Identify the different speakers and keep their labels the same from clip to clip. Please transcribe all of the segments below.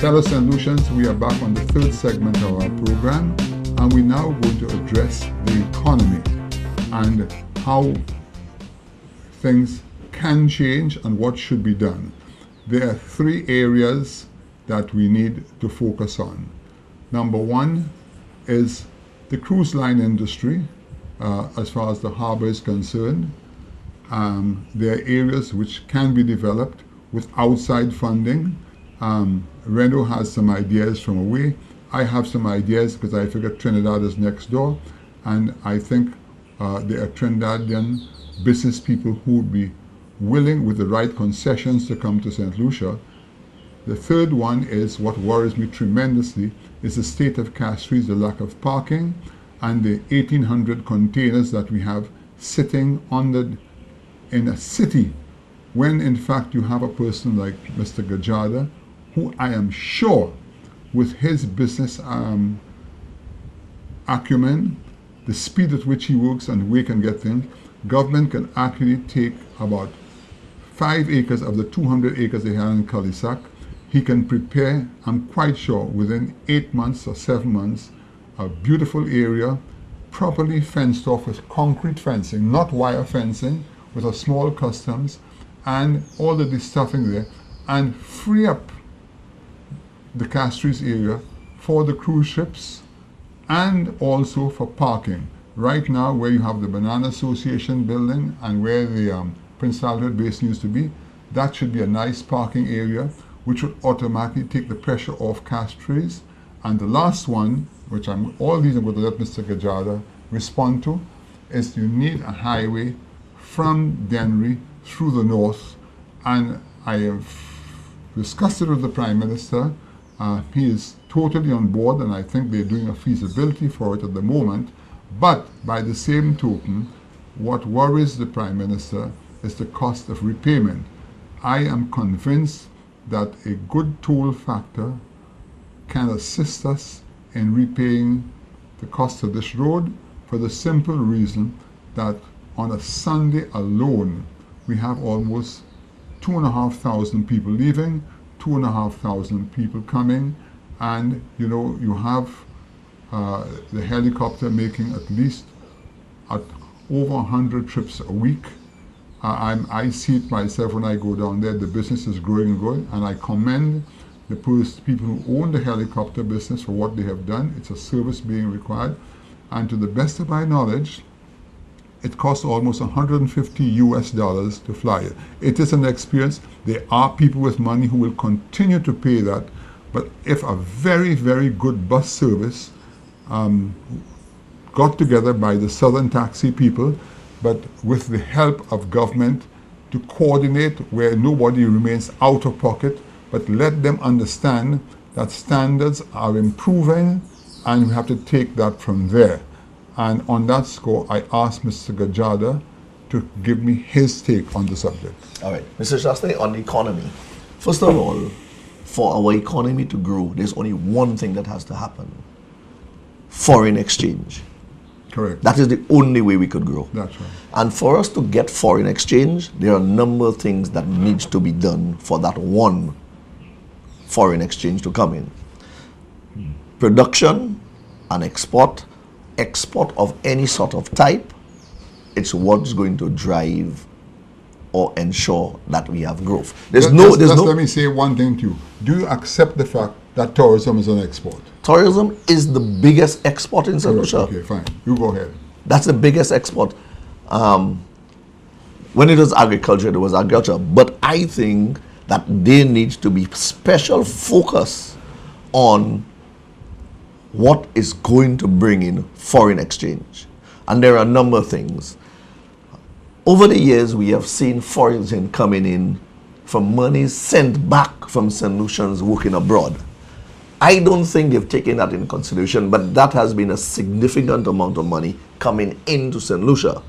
Speaker 1: Fellow St. Lucians, we are back on the third segment of our program, and we're now going to address the economy and how things can change and what should be done. There are three areas that we need to focus on. Number one is the cruise line industry, as far as the harbor is concerned. There are areas which can be developed with outside funding. Rayneau has some ideas from away. I have some ideas because I figure Trinidad is next door, and I think there are Trinidadian business people who would be willing, with the right concessions, to come to St. Lucia. The third one is what worries me tremendously is the state of Castries, the lack of parking, and the 1,800 containers that we have sitting in a city, when in fact you have a person like Mr. Gajadhar, who I am sure, with his business acumen, the speed at which he works and we can get things, government can actually take about 5 acres of the 200 acres they have in Cul-de-sac. He can prepare, I'm quite sure, within 8 months or 7 months, a beautiful area, properly fenced off with concrete fencing, not wire fencing, with a small customs, and all the stuffing there, and free up the Castries area for the cruise ships and also for parking. Right now, where you have the Banana Association building and where the Prince Albert Basin used to be, that should be a nice parking area which would automatically take the pressure off Castries. And the last one, which all these I'm going to let Mr. Gajadhar respond to, is you need a highway from Dennery through the north, and I have discussed it with the Prime Minister. He is totally on board, and I think they're doing a feasibility for it at the moment. But by the same token, what worries the Prime Minister is the cost of repayment. I am convinced that a good toll factor can assist us in repaying the cost of this road, for the simple reason that on a Sunday alone, we have almost 2,500 people leaving, 2,500 people coming, and you have the helicopter making at least over 100 trips a week. I see it myself when I go down there. The business is growing and growing, and I commend the people who own the helicopter business for what they have done. It's a service being required, and to the best of my knowledge, it costs almost $150 to fly it. It is an experience. There are people with money who will continue to pay that, but if a very, very good bus service got together by the Southern Taxi people, but with the help of government to coordinate where nobody remains out of pocket, but let them understand that standards are improving and we have to take that from there. And on that score, I asked Mr. Gajadhar to give me his take on the subject.
Speaker 2: All right. Mr. Shastri, on the economy. First of all, for our economy to grow, there's only one thing that has to happen. Foreign exchange.
Speaker 1: Correct.
Speaker 2: That is the only way we could grow.
Speaker 1: That's right.
Speaker 2: And for us to get foreign exchange, there are a number of things that needs to be done for that one foreign exchange to come in. Production and export of any sort of type, it's what's going to drive or ensure that we have growth. Let me
Speaker 1: say one thing to you. Do you accept the fact that tourism is an export?
Speaker 2: Tourism is the biggest export in St. Lucia.
Speaker 1: Okay, fine. You go ahead.
Speaker 2: That's the biggest export. When it was agriculture, it was agriculture. But I think that there needs to be special focus on what is going to bring in foreign exchange. And there are a number of things. Over the years, we have seen foreign exchange coming in from money sent back from St. Lucians working abroad. I don't think they've taken that into consideration, but that has been a significant amount of money coming into St. Lucia.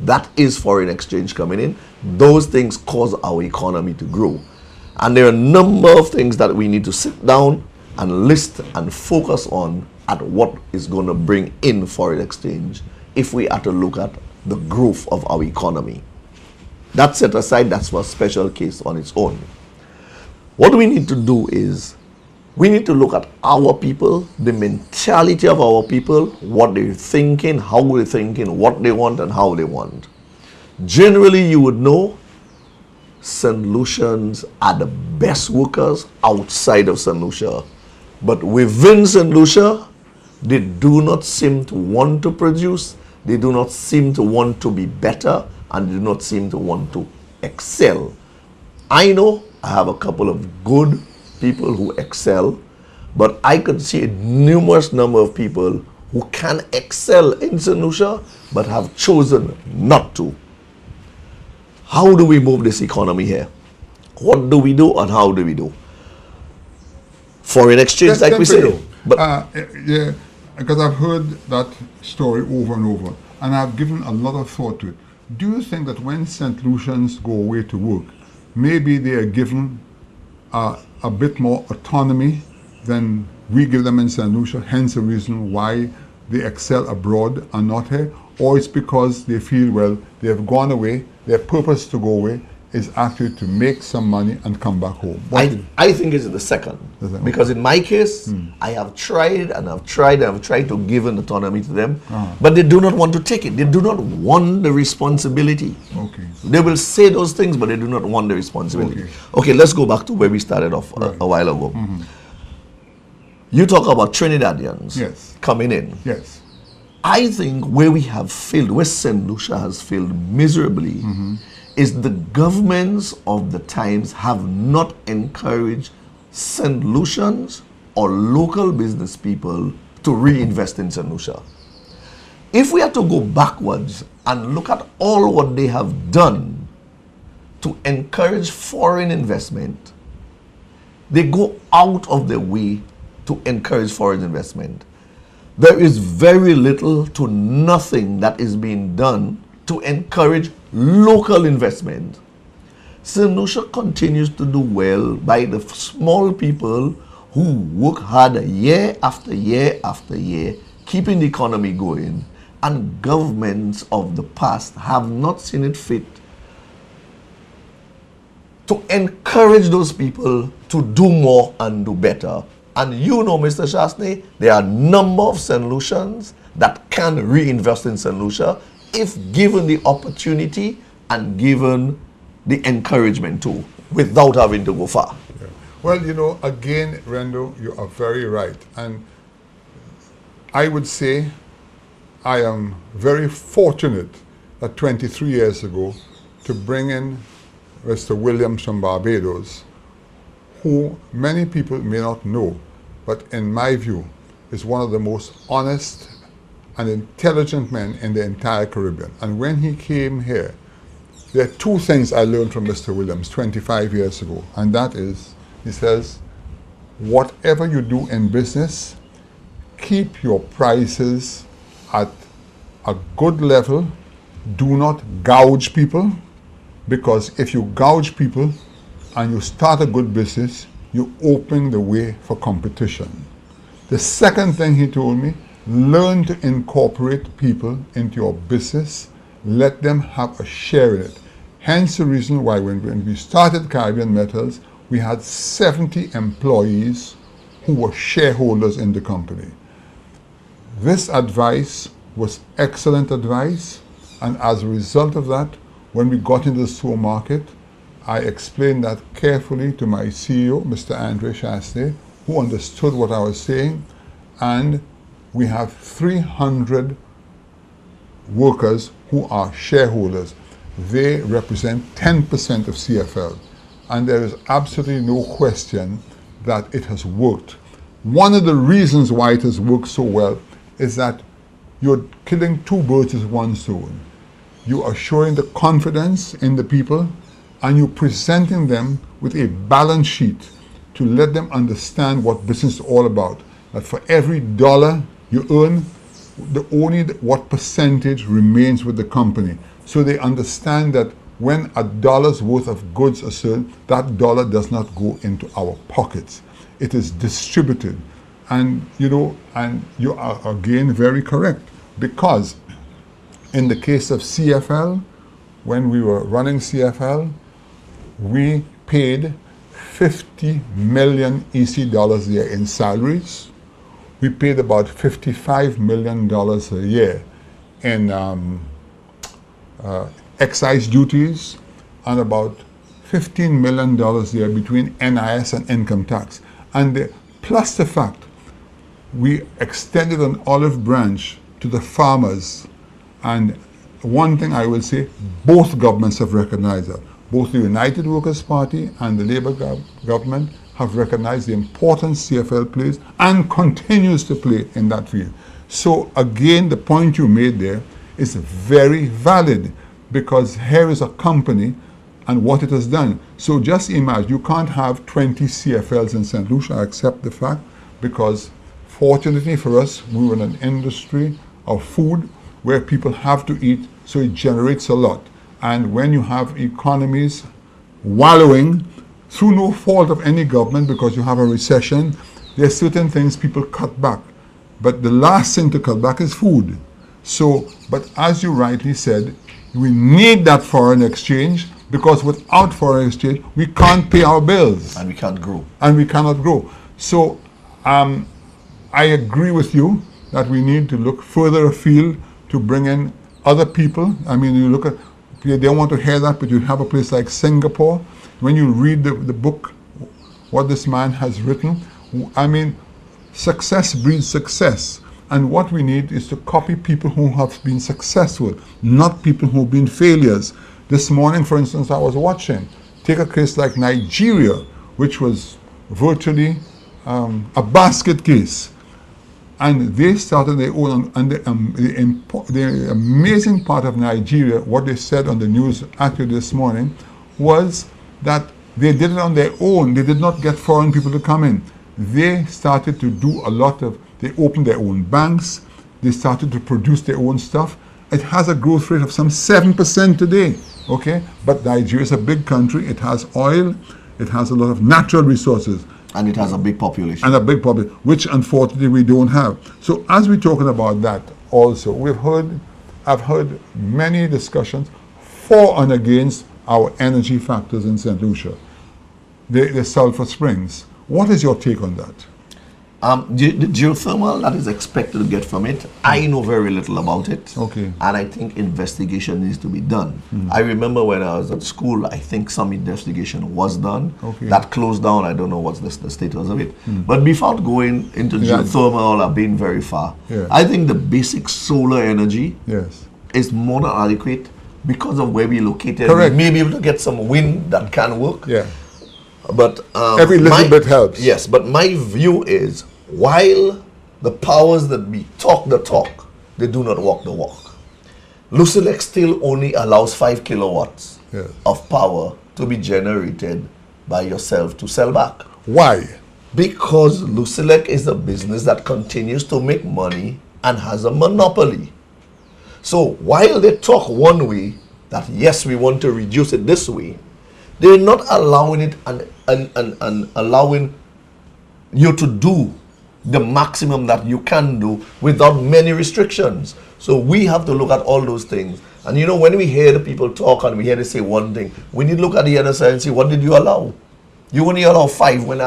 Speaker 2: That is foreign exchange coming in. Those things cause our economy to grow. And there are a number of things that we need to sit down and list and focus on at what is going to bring in foreign exchange if we are to look at the growth of our economy. That set aside, that's for a special case on its own. What we need to do is We need to look at our people, the mentality of our people, what they're thinking, how they're thinking, what they want and how they want. Generally, you would know St. Lucians are the best workers outside of St. Lucia. But within St. Lucia, they do not seem to want to produce, they do not seem to want to be better, and they do not seem to want to excel. I know I have a couple of good people who excel, but I could see a numerous number of people who can excel in St. Lucia, but have chosen not to. How do we move this economy here? What do we do and how do we do? Foreign exchange, like we say.
Speaker 1: But yeah, because I've heard that story over and over, and I've given a lot of thought to it. Do you think that when St. Lucians go away to work, maybe they are given a bit more autonomy than we give them in St. Lucia, hence the reason why they excel abroad and not here? Or it's because they feel, well, they have gone away, their purpose to go away is actually to make some money and come back home?
Speaker 2: I think it's the second. Because in my case, I have tried and I've tried to give an autonomy to them, but they do not want to take it. They do not want the responsibility.
Speaker 1: Okay.
Speaker 2: They will say those things, but they do not want the responsibility. Okay, let's go back to where we started off a while ago. You talk about Trinidadians coming in.
Speaker 1: Yes.
Speaker 2: I think where we have failed, where St. Lucia has failed miserably, is the governments of the times have not encouraged St. Lucians or local business people to reinvest in St. Lucia. If we are to go backwards and look at all what they have done to encourage foreign investment, they go out of their way to encourage foreign investment. There is very little to nothing that is being done to encourage local investment. St. Lucia continues to do well by the small people who work hard year after year after year, keeping the economy going, and governments of the past have not seen it fit to encourage those people to do more and do better. And you know, Mr. Shastney, there are a number of St. Lucians that can reinvest in St. Lucia if given the opportunity and given the encouragement to, without having to go far.
Speaker 1: Yeah. Well, you know, again, Rayneau, you are very right. And I would say I am very fortunate that 23 years ago to bring in Mr. Williams from Barbados, who many people may not know, but in my view, is one of the most honest and intelligent men in the entire Caribbean. And when he came here, there are two things I learned from Mr. Williams 25 years ago, and that is, he says, whatever you do in business, keep your prices at a good level. Do not gouge people, because if you gouge people and you start a good business, you open the way for competition. The second thing he told me, learn to incorporate people into your business. Let them have a share in it. Hence the reason why when we started Caribbean Metals, we had 70 employees who were shareholders in the company. This advice was excellent advice, and as a result of that, when we got into the store market, I explained that carefully to my CEO, Mr. Andre Shastney, who understood what I was saying, and we have 300 workers who are shareholders. They represent 10% of CFL, and there is absolutely no question that it has worked. One of the reasons why it has worked so well is that you're killing two birds with one stone. You are showing the confidence in the people, and you're presenting them with a balance sheet to let them understand what business is all about. That for every dollar you earn, what percentage remains with the company. So they understand that when a dollar's worth of goods are sold, that dollar does not go into our pockets. It is distributed. And you know, and you are again very correct, because in the case of CFL, when we were running CFL, we paid 50 million EC dollars a year in salaries. We paid about $55 million a year in excise duties and about $15 million a year between NIS and income tax. And plus the fact we extended an olive branch to the farmers. And one thing I will say, both governments have recognized that. Both the United Workers' Party and the Labour government have recognized the importance CFL plays and continues to play in that field. So again, the point you made there is very valid, because here is a company and what it has done. So just imagine, you can't have 20 CFLs in St. Lucia, I accept the fact, because fortunately for us, we were in an industry of food where people have to eat, so it generates a lot. And when you have economies wallowing through no fault of any government, because you have a recession, there are certain things people cut back. But the last thing to cut back is food. So, but as you rightly said, we need that foreign exchange, because without foreign exchange, we can't pay our bills.
Speaker 2: And we can't grow.
Speaker 1: And we cannot grow. So I agree with you that we need to look further afield to bring in other people. I mean, you look at, they don't want to hear that, but you have a place like Singapore. When you read the book, what this man has written, I mean, success breeds success. And what we need is to copy people who have been successful, not people who have been failures. This morning, for instance, I was watching, take a case like Nigeria, which was virtually a basket case. And they started their own, and the amazing part of Nigeria, what they said on the news actually this morning, was that they did it on their own. They did not get foreign people to come in. They started to do a lot of, they opened their own banks, they started to produce their own stuff. It has a growth rate of some 7% today, okay? But Nigeria is a big country, it has oil, it has a lot of natural resources.
Speaker 2: And it has a big population.
Speaker 1: And a big population, which unfortunately we don't have. So as we're talking about that also, I've heard many discussions for and against our energy factors in St. Lucia, the sulfur springs. What is your take on that?
Speaker 2: The geothermal that is expected to get from it, I know very little about it.
Speaker 1: Okay.
Speaker 2: And I think investigation needs to be done. I remember when I was at school, I think some investigation was done.
Speaker 1: Okay.
Speaker 2: That closed down. I don't know what's the status of it. But without going into geothermal or being very far, I think the basic solar energy is more than adequate because of where we're located.
Speaker 1: Correct.
Speaker 2: We may be able to get some wind that can work.
Speaker 1: Yeah.
Speaker 2: But
Speaker 1: every little bit helps.
Speaker 2: Yes, but my view is, while the powers that be talk the talk, they do not walk the walk. Lucelec still only allows 5 kilowatts of power to be generated by yourself to sell back.
Speaker 1: Why?
Speaker 2: Because Lucelec is a business that continues to make money and has a monopoly. So while they talk one way, that yes, we want to reduce it this way, they're not allowing it and allowing you to do the maximum that you can do without many restrictions. So we have to look at all those things. And you know, when we hear the people talk and we hear they say one thing, we need to look at the other side and see, what did you allow? You only allow 5 when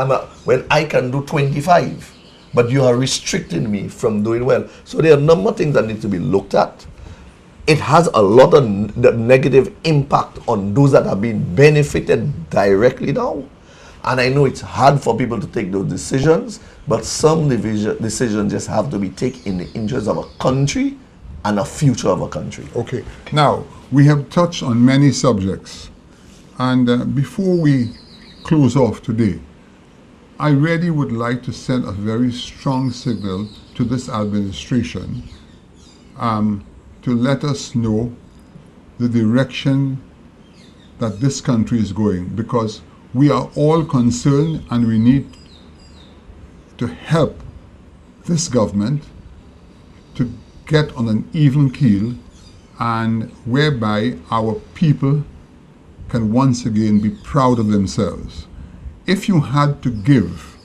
Speaker 2: I can do 25. But you are restricting me from doing well. So there are a number of things that need to be looked at. It has a lot of negative impact on those that have been benefited directly now. And I know it's hard for people to take those decisions, but some decisions just have to be taken in the interest of a country and a future of a country.
Speaker 1: Okay. Now, we have touched on many subjects. And before we close off today, I really would like to send a very strong signal to this administration to let us know the direction that this country is going, because we are all concerned and we need to help this government to get on an even keel, and whereby our people can once again be proud of themselves. If you had to give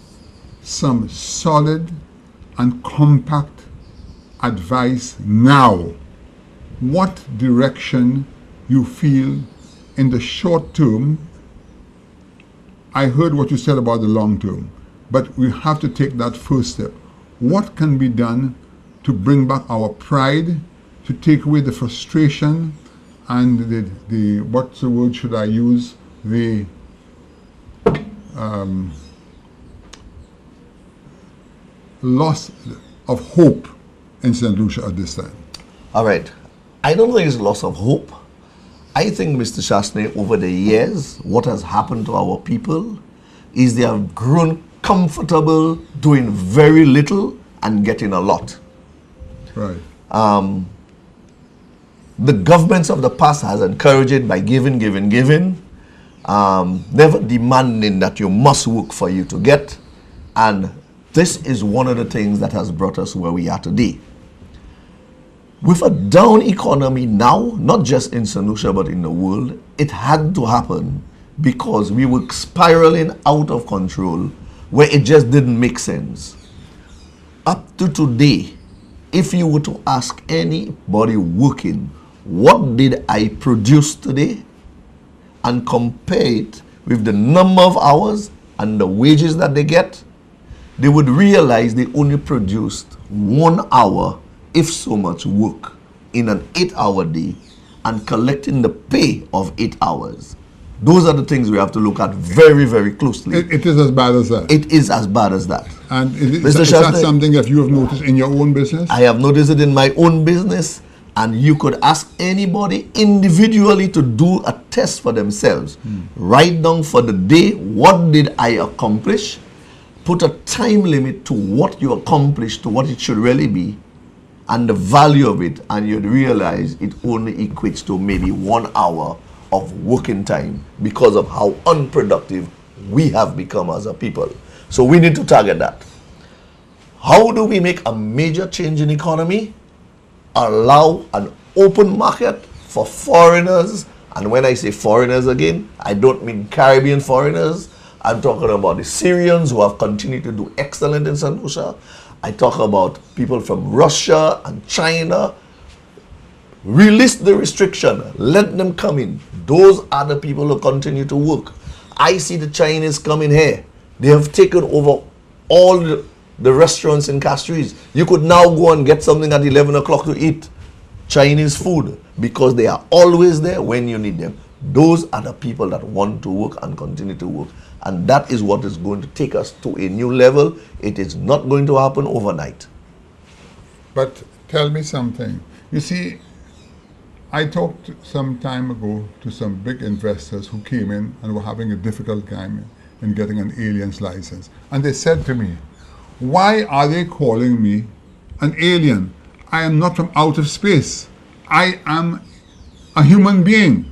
Speaker 1: some solid and compact advice now, what direction you feel in the short term I heard what you said about the long term, but we have to take that first step. What can be done to bring back our pride, to take away the frustration and the what's the word should I use? The loss of hope in St. Lucia at this time?
Speaker 2: All right. I don't think it's loss of hope. I think, Mr. Chasney, over the years, what has happened to our people is they have grown comfortable doing very little and getting a lot.
Speaker 1: Right.
Speaker 2: The governments of the past has encouraged it by giving, never demanding that you must work for you to get. And this is one of the things that has brought us where we are today. With a down economy now, not just in St. Lucia but in the world, it had to happen because we were spiraling out of control where it just didn't make sense. Up to today, if you were to ask anybody working, what did I produce today? And compare it with the number of hours and the wages that they get, they would realize they only produced 1 hour, if so much, work in an 8-hour day and collecting the pay of 8 hours. Those are the things we have to look at very, very closely.
Speaker 1: It is as bad as that.
Speaker 2: It is as bad as that.
Speaker 1: And is that something that you have noticed in your own business?
Speaker 2: I have noticed it in my own business, and you could ask anybody individually to do a test for themselves. Write down for the day, what did I accomplish? Put a time limit to what you accomplished to what it should really be, and the value of it, and you'd realize it only equates to maybe 1 hour of working time because of how unproductive we have become as a people. So we need to target that. How do we make a major change in economy? Allow an open market for foreigners, and when I say foreigners again, I don't mean Caribbean foreigners. I'm talking about the Syrians who have continued to do excellent in St. Lucia. I talk about people from Russia and China. Release the restriction. Let them come in. Those are the people who continue to work. I see the Chinese coming here. They have taken over all the restaurants in Castries. You could now go and get something at 11 o'clock to eat Chinese food because they are always there when you need them. Those are the people that want to work and continue to work. And that is what is going to take us to a new level. It is not going to happen overnight.
Speaker 1: But tell me something. You see, I talked some time ago to some big investors who came in and were having a difficult time in getting an alien's license. And they said to me, why are they calling me an alien? I am not from outer space. I am a human being.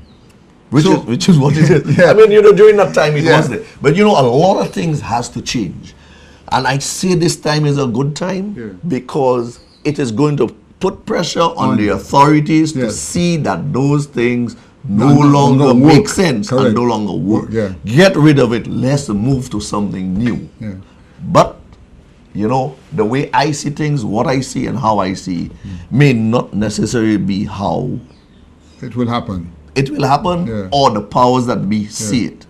Speaker 2: Which is what it is.
Speaker 1: Yeah.
Speaker 2: I mean, during that time it was there. But a lot of things has to change. And I say this time is a good time because it is going to put pressure on the authorities to see that those things no longer make sense. Correct. And no longer work. Get rid of it. Let's move to something new. But, the way I see things, what I see and how I see may not necessarily be how
Speaker 1: it will happen.
Speaker 2: It will happen, or the powers that be see it.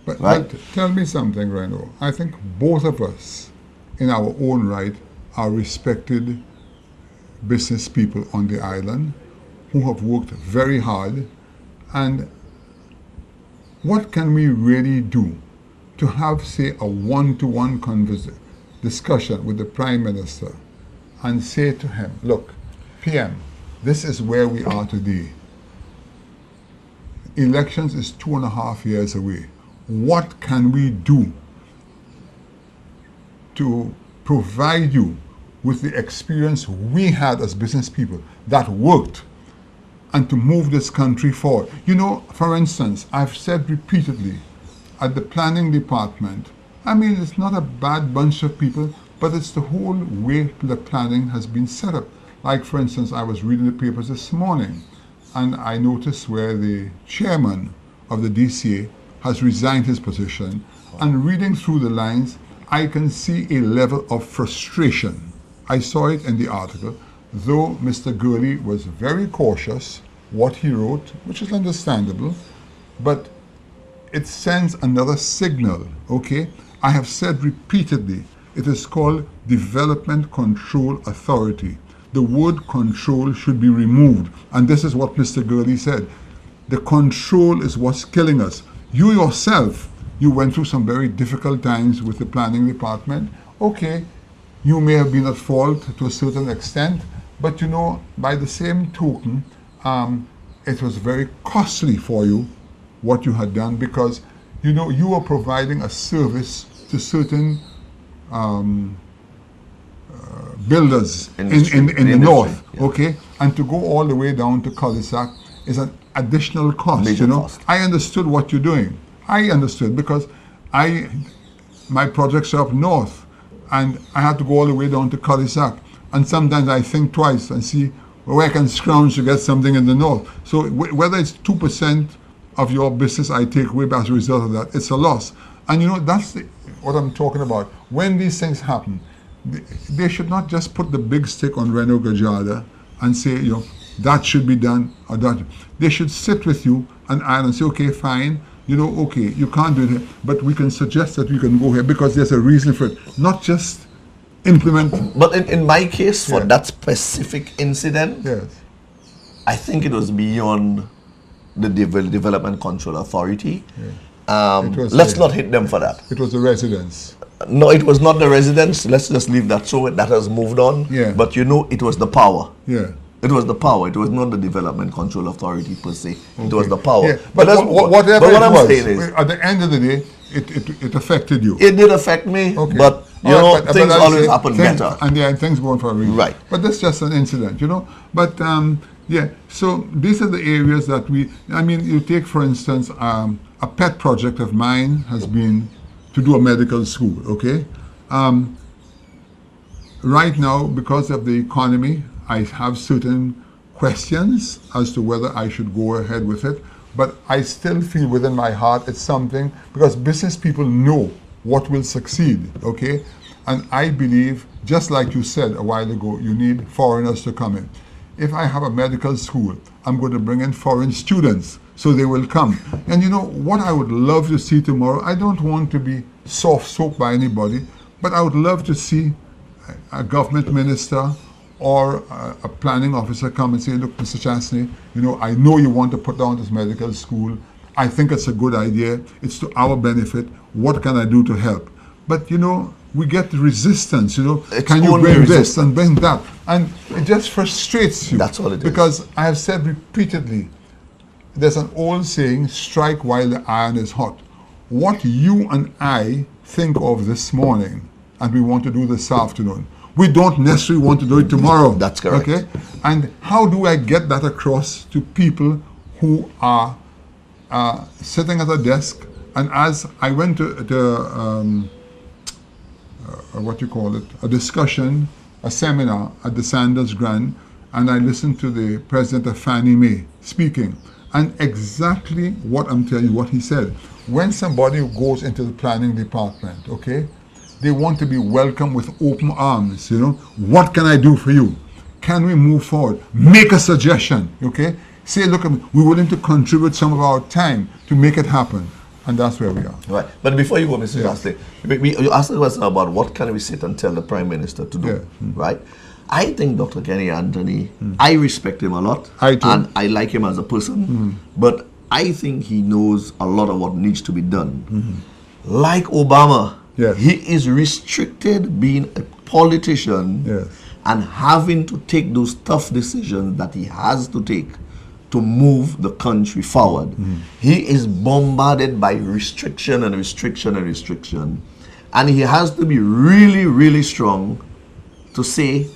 Speaker 1: But tell me something, Rayneau. I think both of us, in our own right, are respected business people on the island who have worked very hard. And what can we really do to have, say, a one-to-one discussion with the Prime Minister and say to him, look, PM, this is where we are today. Elections is 2.5 years away. What can we do to provide you with the experience we had as business people that worked and to move this country forward? For instance, I've said repeatedly at the planning department, I mean, it's not a bad bunch of people, but it's the whole way the planning has been set up. Like, for instance, I was reading the papers this morning, and I noticed where the chairman of the DCA has resigned his position. And reading through the lines, I can see a level of frustration. I saw it in the article, though Mr. Gurley was very cautious what he wrote, which is understandable, but it sends another signal, okay? I have said repeatedly, it is called Development Control Authority. The word control should be removed. And this is what Mr. Gurley said. The control is what's killing us. You yourself, you went through some very difficult times with the planning department. Okay, you may have been at fault to a certain extent, but you know, by the same token, it was very costly for you what you had done, because you know you were providing a service to certain builders in the north, yeah. Okay, and to go all the way down to cul-de-sac is an additional cost.
Speaker 2: Major cost.
Speaker 1: I understood what you're doing. I understood because my projects are up north, and I had to go all the way down to cul-de-sac, and sometimes I think twice and see where I can scrounge to get something in the north. So whether it's 2% of your business I take away as a result of that, it's a loss. And you know, that's what I'm talking about. When these things happen, they should not just put the big stick on Rayneau Gajadhar and say, you know, that should be done or that. They should sit with you and say, okay, fine, you know, okay, you can't do it, but we can suggest that we can go here because there's a reason for it, not just implement.
Speaker 2: But in my case, for that specific incident,
Speaker 1: yes,
Speaker 2: I think it was beyond the Development Control Authority.
Speaker 1: Yeah.
Speaker 2: Let's not hit them for that.
Speaker 1: It was the residents.
Speaker 2: No, it was not the residents. Let's just leave that so that has moved on.
Speaker 1: Yeah.
Speaker 2: But you know, it was the power.
Speaker 1: Yeah.
Speaker 2: It was the power. It was not the Development Control Authority per se. Okay. It was the power.
Speaker 1: Yeah. But whatever
Speaker 2: what
Speaker 1: it
Speaker 2: I'm
Speaker 1: was,
Speaker 2: saying is,
Speaker 1: at the end of the day, it affected you.
Speaker 2: It did affect me,
Speaker 1: okay.
Speaker 2: But you know, things always happen better.
Speaker 1: And things go on for a reason.
Speaker 2: Right.
Speaker 1: But that's just an incident, you know. But yeah, so these are the areas that you take, for instance, a pet project of mine has been to do a medical school, okay? Right now, because of the economy, I have certain questions as to whether I should go ahead with it, but I still feel within my heart it's something, because business people know what will succeed, okay? And I believe, just like you said a while ago, you need foreigners to come in. If I have a medical school, I'm going to bring in foreign students, so they will come. And you know, what I would love to see tomorrow, I don't want to be soft-soaped by anybody, but I would love to see a government minister or a planning officer come and say, look, Mr. Chastney, you know, I know you want to put down this medical school. I think it's a good idea. It's to our benefit. What can I do to help? But, you know, we get resistance, you know. Can you bring this and bring that? And it just frustrates you.
Speaker 2: That's all it is.
Speaker 1: Because I have said repeatedly, there's an old saying, strike while the iron is hot. What you and I think of this morning, and we want to do this afternoon, we don't necessarily want to do it tomorrow.
Speaker 2: That's correct.
Speaker 1: Okay? And how do I get that across to people who are sitting at a desk? And as I went to a discussion, a seminar at the Sanders Grant, and I listened to the president of Fannie Mae speaking. And exactly what I'm telling you, what he said. When somebody goes into the planning department, okay, they want to be welcomed with open arms, you know. What can I do for you? Can we move forward? Make a suggestion, okay? Say, look, we're willing to contribute some of our time to make it happen. And that's where we are.
Speaker 2: Right. But before you go, Mr. Chastney, you asked the question about what can we sit and tell the Prime Minister to do, right? I think Dr. Kenny Anthony, I respect him a lot.
Speaker 1: I too.
Speaker 2: And I like him as a person. But I think he knows a lot of what needs to be done. Like Obama, he is restricted being a politician and having to take those tough decisions that he has to take to move the country forward. He is bombarded by restriction and restriction and restriction. And he has to be really, really strong to say,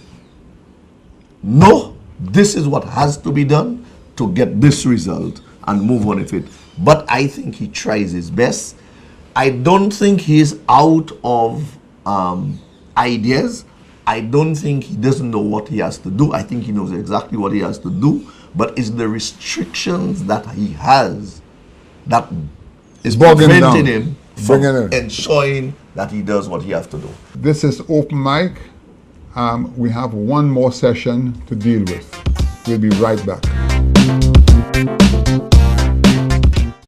Speaker 2: no, this is what has to be done to get this result and move on with it. But I think he tries his best. I don't think he's out of ideas. I don't think he doesn't know what he has to do. I think he knows exactly what he has to do. But it's the restrictions that he has that is preventing him from ensuring that he does what he has to do.
Speaker 1: This is Open Mic. We have one more session to deal with. We'll be right back.